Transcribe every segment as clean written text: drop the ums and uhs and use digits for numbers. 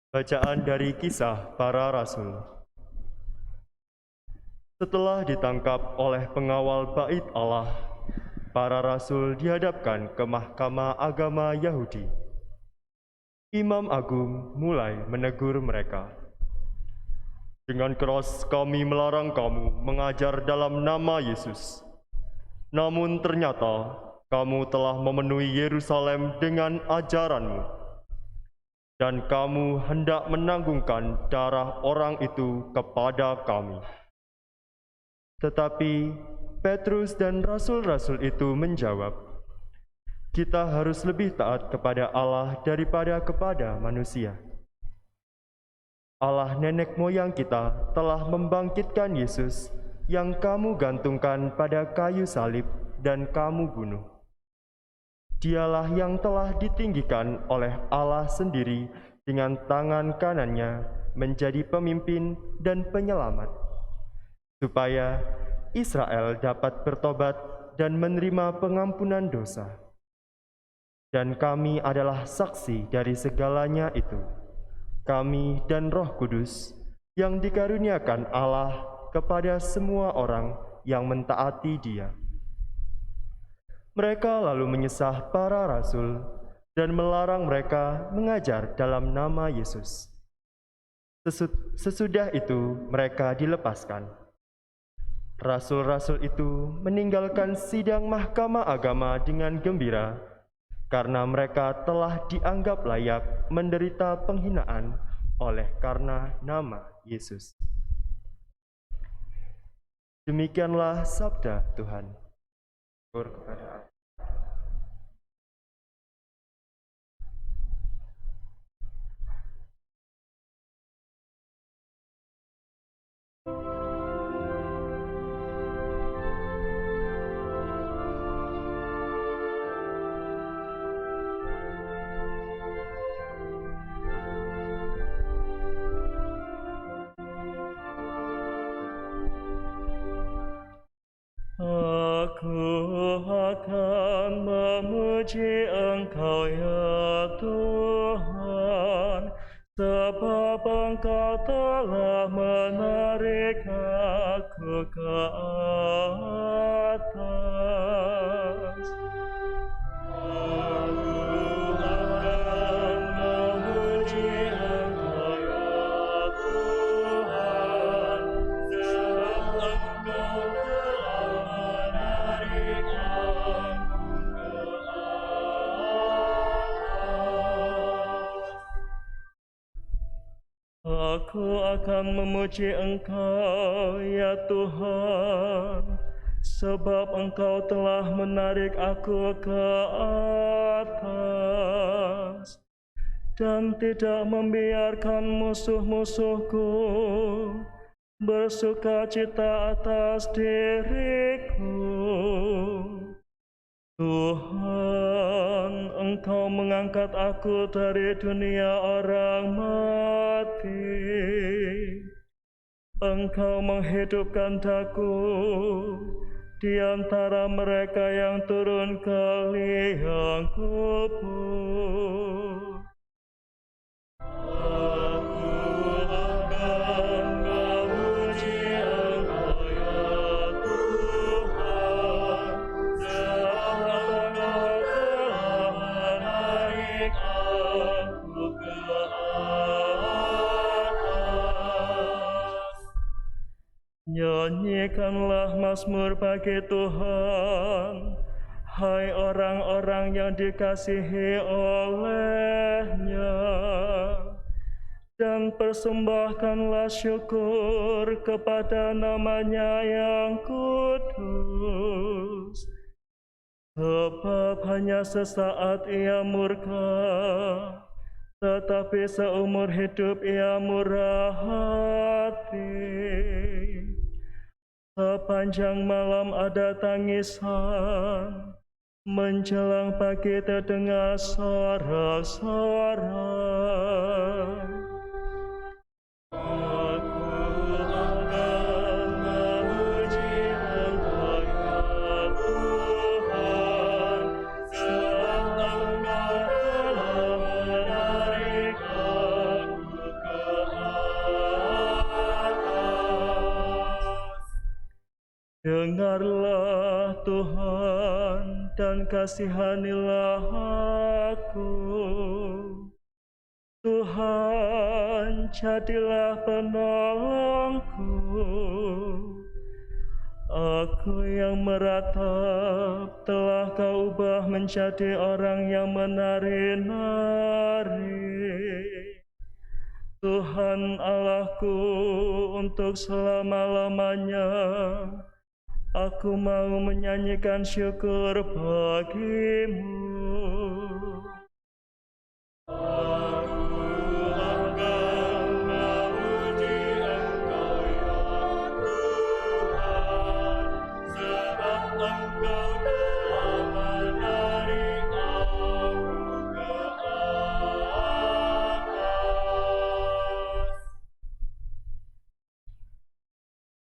Bacaan dari Kisah Para Rasul. Setelah ditangkap oleh pengawal Bait Allah, para rasul dihadapkan ke mahkamah agama Yahudi. Imam Agung mulai menegur mereka. Dengan keras kami melarang kamu mengajar dalam nama Yesus. Namun ternyata kamu telah memenuhi Yerusalem dengan ajaranmu. Dan kamu hendak menanggungkan darah orang itu kepada kami. Tetapi Petrus dan rasul-rasul itu menjawab, kita harus lebih taat kepada Allah daripada kepada manusia. Allah nenek moyang kita telah membangkitkan Yesus yang kamu gantungkan pada kayu salib dan kamu bunuh. Dialah yang telah ditinggikan oleh Allah sendiri dengan tangan kanannya menjadi pemimpin dan penyelamat, supaya Israel dapat bertobat dan menerima pengampunan dosa. Dan kami adalah saksi dari segalanya itu, kami dan Roh Kudus yang dikaruniakan Allah kepada semua orang yang mentaati Dia. Mereka lalu menyesah para rasul dan melarang mereka mengajar dalam nama Yesus. Sesudah itu mereka dilepaskan. Rasul-rasul itu meninggalkan sidang mahkamah agama dengan gembira karena mereka telah dianggap layak menderita penghinaan oleh karena nama Yesus. Demikianlah sabda Tuhan. Syukur kepada Allah. Aku akan memuji Engkau ya Tuhan, sebab Engkau telah menarik aku ke atas. Aku akan memuji Engkau ya Tuhan, sebab Engkau Aku akan memuji Engkau, ya Tuhan, sebab Engkau telah menarik aku ke atas dan tidak membiarkan musuh-musuhku bersukacita atas diriku. Tuhan, Engkau mengangkat aku dari dunia orang mati. Engkau menghidupkan daku di antara mereka yang turun ke liang kubur. Nyanyikanlah mazmur bagi Tuhan, hai orang-orang yang dikasihi oleh-Nya, dan persembahkanlah syukur kepada nama-Nya yang kudus. Sebab hanya sesaat Ia murka, tetapi seumur hidup Ia murah hati. Sepanjang malam ada tangisan, menjelang pagi terdengar sorak-sorai. Aku akan memuji Engkau ya Tuhan, sebab Engkau telah menarik aku Dengarlah Tuhan dan kasihanilah aku. Tuhan, jadilah penolongku. Aku yang meratap telah Kau ubah menjadi orang yang menari-nari. Tuhan Allahku, untuk selama-lamanya aku mau menyanyikan syukur bagi-Mu.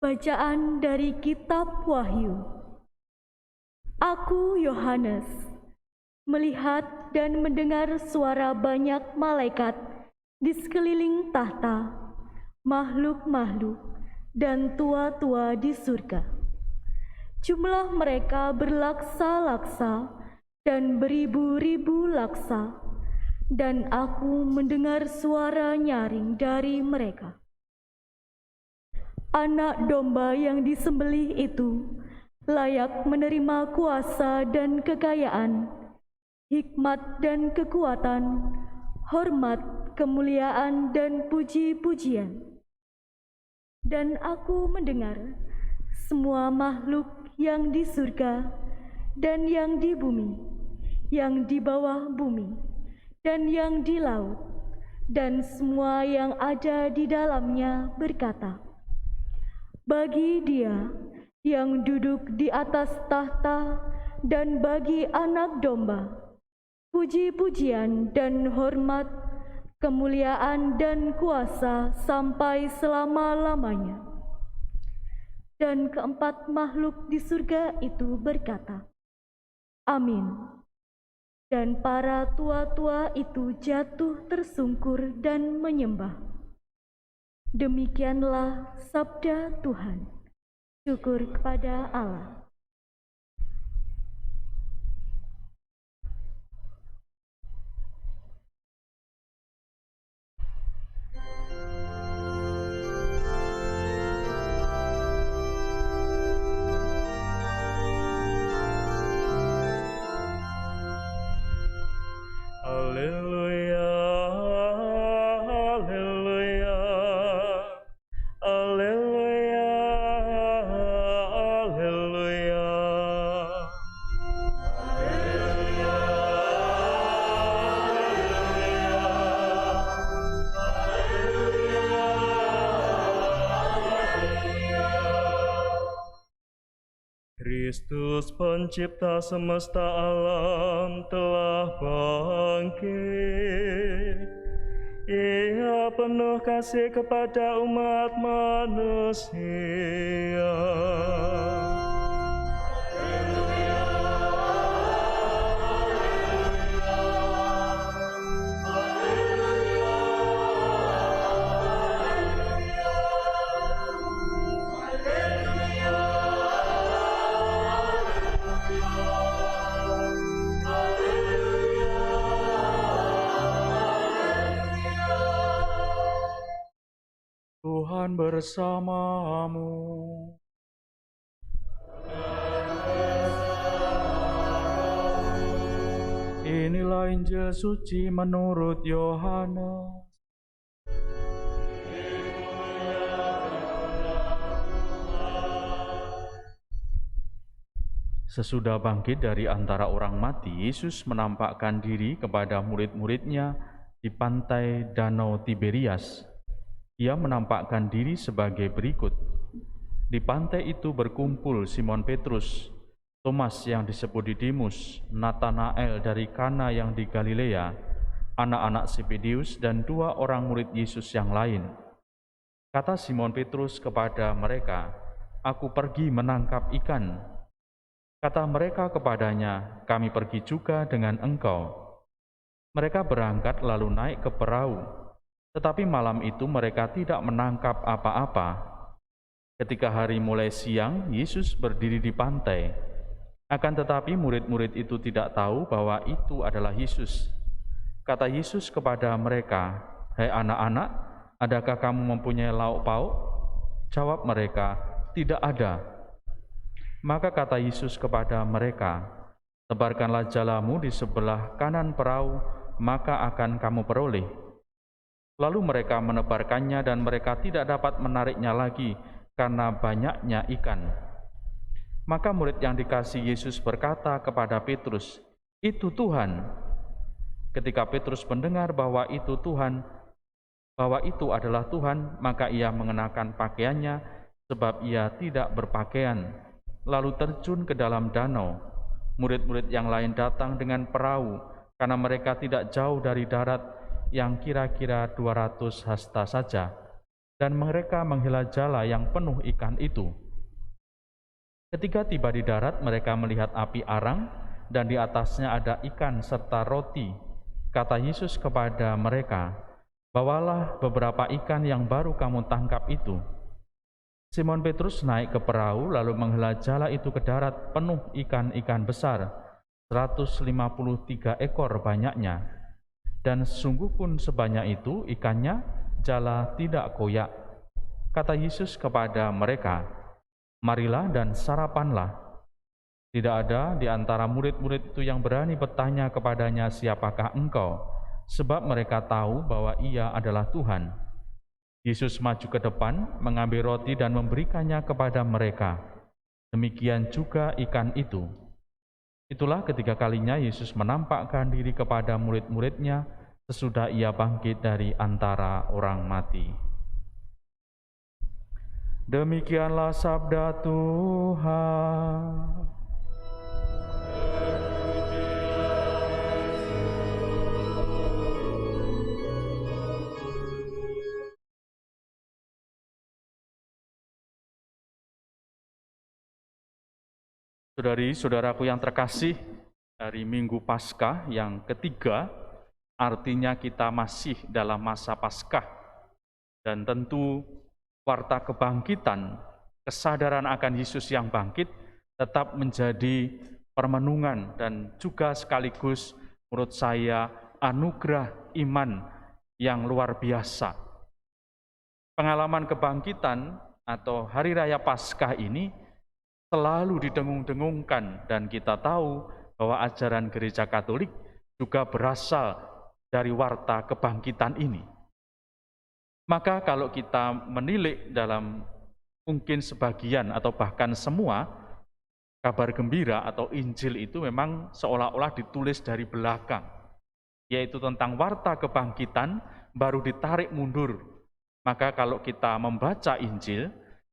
Bacaan dari Kitab Wahyu. Aku, Yohanes, melihat dan mendengar suara banyak malaikat di sekeliling tahta, makhluk-makhluk, dan tua-tua di surga. Jumlah mereka berlaksa-laksa dan beribu-ribu laksa, dan aku mendengar suara nyaring dari mereka. Anak domba yang disembelih itu layak menerima kuasa dan kekayaan, hikmat dan kekuatan, hormat, kemuliaan, dan puji-pujian. Dan aku mendengar semua makhluk yang di surga dan yang di bumi, yang di bawah bumi, dan yang di laut, dan semua yang ada di dalamnya berkata, bagi Dia yang duduk di atas tahta dan bagi Anak Domba, puji-pujian dan hormat, kemuliaan dan kuasa sampai selama-lamanya. Dan keempat makhluk di surga itu berkata, Amin. Dan para tua-tua itu jatuh tersungkur dan menyembah. Demikianlah sabda Tuhan. Syukur kepada Allah. Haleluya, haleluya, haleluya, haleluya. Kristus pencipta semesta alam telah bangkit. Ia penuh kasih kepada umat manusia. Tuhan bersamamu. Inilah Injil suci menurut Yohanes. Sesudah bangkit dari antara orang mati, Yesus menampakkan diri kepada murid-muridnya di pantai Danau Tiberias. Ia menampakkan diri sebagai berikut. Di pantai itu berkumpul Simon Petrus, Thomas yang disebut Didimus, Natanael dari Kana yang di Galilea, anak-anak Zebedeus, dan 2 orang murid Yesus yang lain. Kata Simon Petrus kepada mereka, "Aku pergi menangkap ikan." Kata mereka kepadanya, "Kami pergi juga dengan engkau." Mereka berangkat lalu naik ke perahu. Tetapi malam itu mereka tidak menangkap apa-apa. Ketika hari mulai siang, Yesus berdiri di pantai. Akan tetapi murid-murid itu tidak tahu bahwa itu adalah Yesus. Kata Yesus kepada mereka, "Hai anak-anak, adakah kamu mempunyai lauk pauk?" Jawab mereka, "Tidak ada." Maka kata Yesus kepada mereka, "Tebarkanlah jalamu di sebelah kanan perahu, maka akan kamu peroleh." Lalu mereka menebarkannya dan mereka tidak dapat menariknya lagi karena banyaknya ikan. Maka murid yang dikasihi Yesus berkata kepada Petrus, "Itu Tuhan." Ketika Petrus mendengar bahwa itu adalah Tuhan, maka ia mengenakan pakaiannya sebab ia tidak berpakaian, lalu terjun ke dalam danau. Murid-murid yang lain datang dengan perahu karena mereka tidak jauh dari darat yang kira-kira 200 hasta saja, dan mereka menghela jala yang penuh ikan itu. Ketika tiba di darat, mereka melihat api arang dan di atasnya ada ikan serta roti. Kata Yesus kepada mereka, "Bawalah beberapa ikan yang baru kamu tangkap itu." Simon Petrus naik ke perahu lalu menghela jala itu ke darat penuh ikan-ikan besar, 153 ekor banyaknya. Dan sungguh pun sebanyak itu ikannya, jala tidak koyak. Kata Yesus kepada mereka, "Marilah dan sarapanlah." Tidak ada di antara murid-murid itu yang berani bertanya kepadanya, "Siapakah engkau?" Sebab mereka tahu bahwa ia adalah Tuhan. Yesus maju ke depan, mengambil roti dan memberikannya kepada mereka. Demikian juga ikan itu. Itulah ketiga kalinya Yesus menampakkan diri kepada murid-muridnya sesudah ia bangkit dari antara orang mati. Demikianlah sabda Tuhan. Saudari-saudaraku yang terkasih, dari Minggu Paskah yang ketiga, artinya kita masih dalam masa Paskah. Dan tentu warta kebangkitan, kesadaran akan Yesus yang bangkit tetap menjadi permenungan dan juga sekaligus menurut saya anugerah iman yang luar biasa. Pengalaman kebangkitan atau Hari Raya Paskah ini selalu didengung-dengungkan dan kita tahu bahwa ajaran Gereja Katolik juga berasal dari warta kebangkitan ini. Maka kalau kita menilik dalam mungkin sebagian atau bahkan semua, kabar gembira atau Injil itu memang seolah-olah ditulis dari belakang, yaitu tentang warta kebangkitan baru ditarik mundur. Maka kalau kita membaca Injil,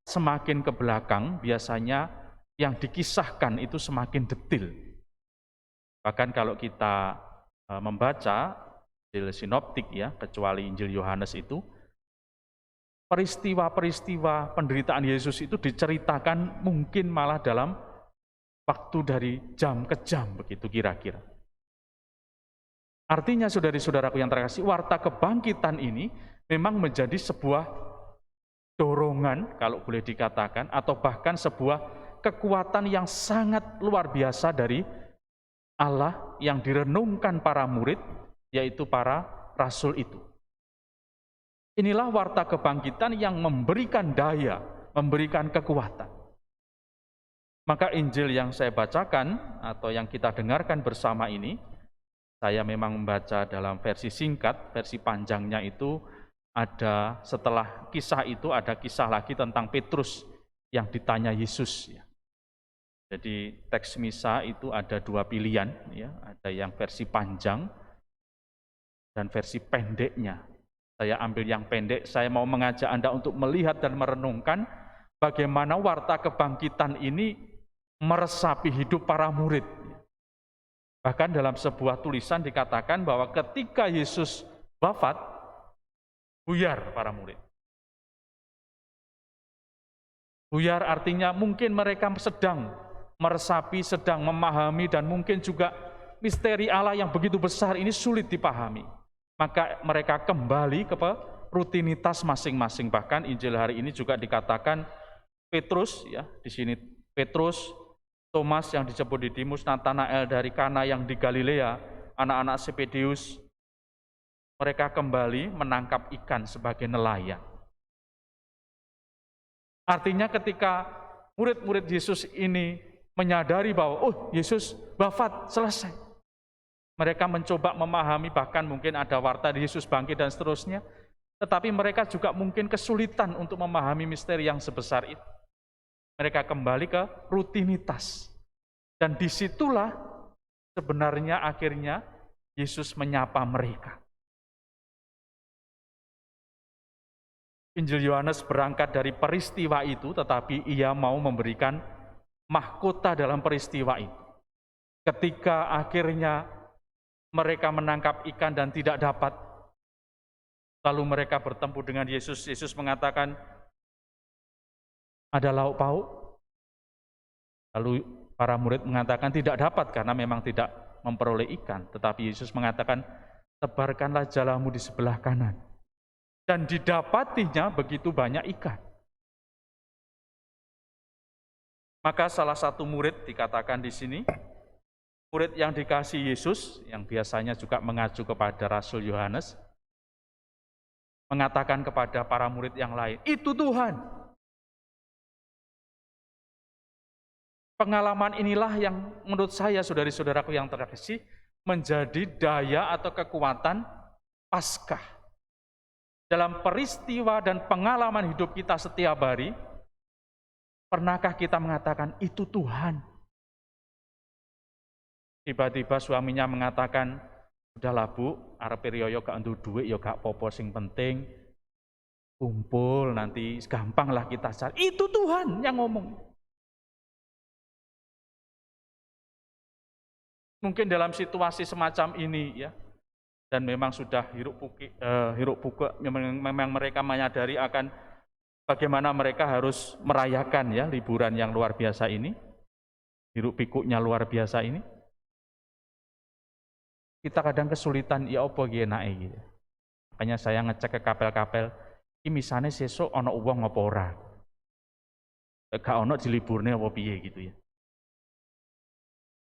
semakin ke belakang biasanya yang dikisahkan itu semakin detil. Bahkan kalau kita membaca Injil sinoptik ya, kecuali Injil Yohanes itu, peristiwa-peristiwa penderitaan Yesus itu diceritakan mungkin malah dalam waktu dari jam ke jam, begitu kira-kira. Artinya saudari-saudaraku yang terkasih, warta kebangkitan ini memang menjadi sebuah dorongan, kalau boleh dikatakan, atau bahkan sebuah kekuatan yang sangat luar biasa dari Allah yang direnungkan para murid, yaitu para rasul itu. Inilah warta kebangkitan yang memberikan daya, memberikan kekuatan. Maka Injil yang saya bacakan atau yang kita dengarkan bersama ini, saya memang membaca dalam versi singkat, versi panjangnya itu ada setelah kisah itu ada kisah lagi tentang Petrus yang ditanya Yesus. Jadi teks misa itu ada dua pilihan, ya, ada yang versi panjang dan versi pendeknya. Saya ambil yang pendek, saya mau mengajak Anda untuk melihat dan merenungkan bagaimana warta kebangkitan ini meresapi hidup para murid. Bahkan dalam sebuah tulisan dikatakan bahwa ketika Yesus wafat, buyar para murid. Buyar artinya mungkin mereka sedang meresapi, sedang memahami, dan mungkin juga misteri Allah yang begitu besar ini sulit dipahami. Maka mereka kembali ke rutinitas masing-masing. Bahkan Injil hari ini juga dikatakan Petrus, ya di sini Petrus, Thomas yang disebut Didimus, Natanael dari Kana yang di Galilea, anak-anak Zebedeus, mereka kembali menangkap ikan sebagai nelayan. Artinya ketika murid-murid Yesus ini menyadari bahwa, oh Yesus wafat, selesai. Mereka mencoba memahami, bahkan mungkin ada warta Yesus bangkit dan seterusnya, tetapi mereka juga mungkin kesulitan untuk memahami misteri yang sebesar itu. Mereka kembali ke rutinitas. Dan disitulah sebenarnya akhirnya Yesus menyapa mereka. Injil Yohanes berangkat dari peristiwa itu, tetapi ia mau memberikan mahkota dalam peristiwa itu. Ketika akhirnya mereka menangkap ikan dan tidak dapat, lalu mereka bertemu dengan Yesus. Yesus mengatakan, ada lauk pauk? Lalu para murid mengatakan tidak dapat karena memang tidak memperoleh ikan. Tetapi Yesus mengatakan, tebarkanlah jalamu di sebelah kanan. Dan didapatinya begitu banyak ikan. Maka salah satu murid dikatakan di sini, murid yang dikasih Yesus, yang biasanya juga mengacu kepada Rasul Yohanes, mengatakan kepada para murid yang lain, itu Tuhan. Pengalaman inilah yang menurut saya, saudari-saudaraku yang terkasih, menjadi daya atau kekuatan Paskah. Dalam peristiwa dan pengalaman hidup kita setiap hari, pernahkah kita mengatakan, itu Tuhan? Tiba-tiba suaminya mengatakan, udahlah Bu, arep riyo gak entuk duit, ya gak popo, sing penting kumpul, nanti gampang lah kita cari. Itu Tuhan yang ngomong. Mungkin dalam situasi semacam ini, ya, dan memang sudah hiruk pikuk, memang mereka menyadari akan bagaimana mereka harus merayakan ya liburan yang luar biasa ini, hiruk pikuknya luar biasa ini. Kita kadang kesulitan, ya apa enake gitu. Makanya saya ngecek ke kapel-kapel, iki misane sesuk ana uang apa ora. Gak ana diliburne apa piye gitu ya.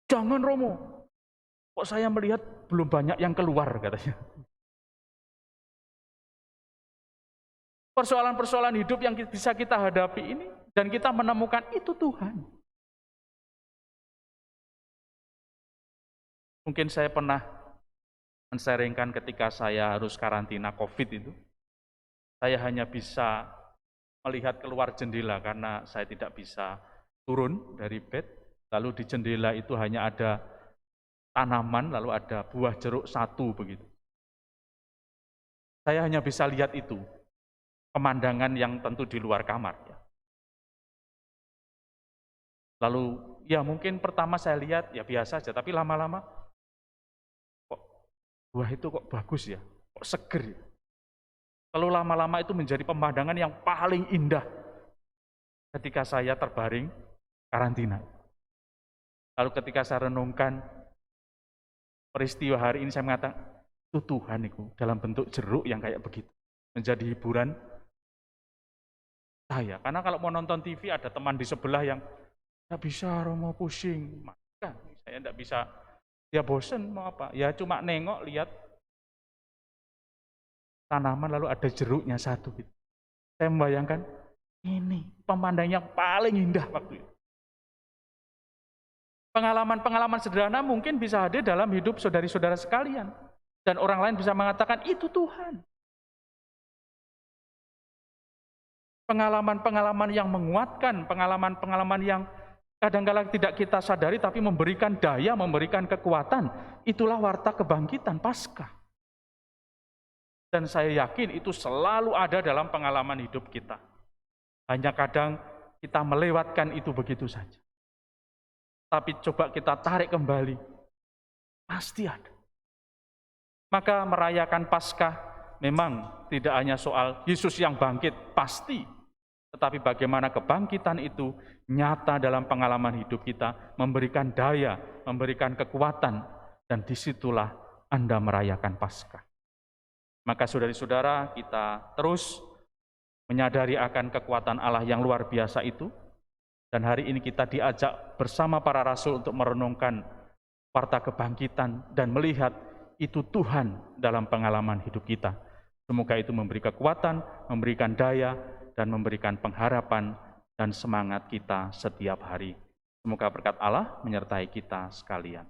Jangan Romo. Kok saya melihat belum banyak yang keluar, katanya. Persoalan-persoalan hidup yang bisa kita hadapi ini, dan kita menemukan itu Tuhan. Mungkin saya pernah men-sharingkan ketika saya harus karantina COVID itu, saya hanya bisa melihat keluar jendela karena saya tidak bisa turun dari bed, lalu di jendela itu hanya ada tanaman, lalu ada buah jeruk satu begitu. Saya hanya bisa lihat itu, pemandangan yang tentu di luar kamar. Ya. Lalu ya mungkin pertama saya lihat ya biasa aja, tapi lama-lama kok buah itu kok bagus ya, kok seger ya. Lalu lama-lama itu menjadi pemandangan yang paling indah ketika saya terbaring karantina. Lalu ketika saya renungkan peristiwa hari ini, saya mengatakan, itu Tuhan itu dalam bentuk jeruk yang kayak begitu. Menjadi hiburan saya. Karena kalau mau nonton TV, ada teman di sebelah yang, tidak bisa, Romo pusing. Maka saya tidak bisa, ya bosen mau apa. Ya cuma nengok, lihat tanaman, lalu ada jeruknya satu. Gitu. Saya membayangkan, ini pemandangan yang paling indah waktu itu. Pengalaman-pengalaman sederhana mungkin bisa hadir dalam hidup saudari-saudara sekalian. Dan orang lain bisa mengatakan, itu Tuhan. Pengalaman-pengalaman yang menguatkan, pengalaman-pengalaman yang kadang-kadang tidak kita sadari, tapi memberikan daya, memberikan kekuatan. Itulah warta kebangkitan Paskah. Dan saya yakin itu selalu ada dalam pengalaman hidup kita. Hanya kadang kita melewatkan itu begitu saja. Tapi coba kita tarik kembali, pasti ada. Maka merayakan Paskah memang tidak hanya soal Yesus yang bangkit, pasti. Tetapi bagaimana kebangkitan itu nyata dalam pengalaman hidup kita, memberikan daya, memberikan kekuatan, dan disitulah Anda merayakan Paskah. Maka saudari-saudara, kita terus menyadari akan kekuatan Allah yang luar biasa itu. Dan hari ini kita diajak bersama para rasul untuk merenungkan warta kebangkitan dan melihat itu Tuhan dalam pengalaman hidup kita. Semoga itu memberi kekuatan, memberikan daya, dan memberikan pengharapan dan semangat kita setiap hari. Semoga berkat Allah menyertai kita sekalian.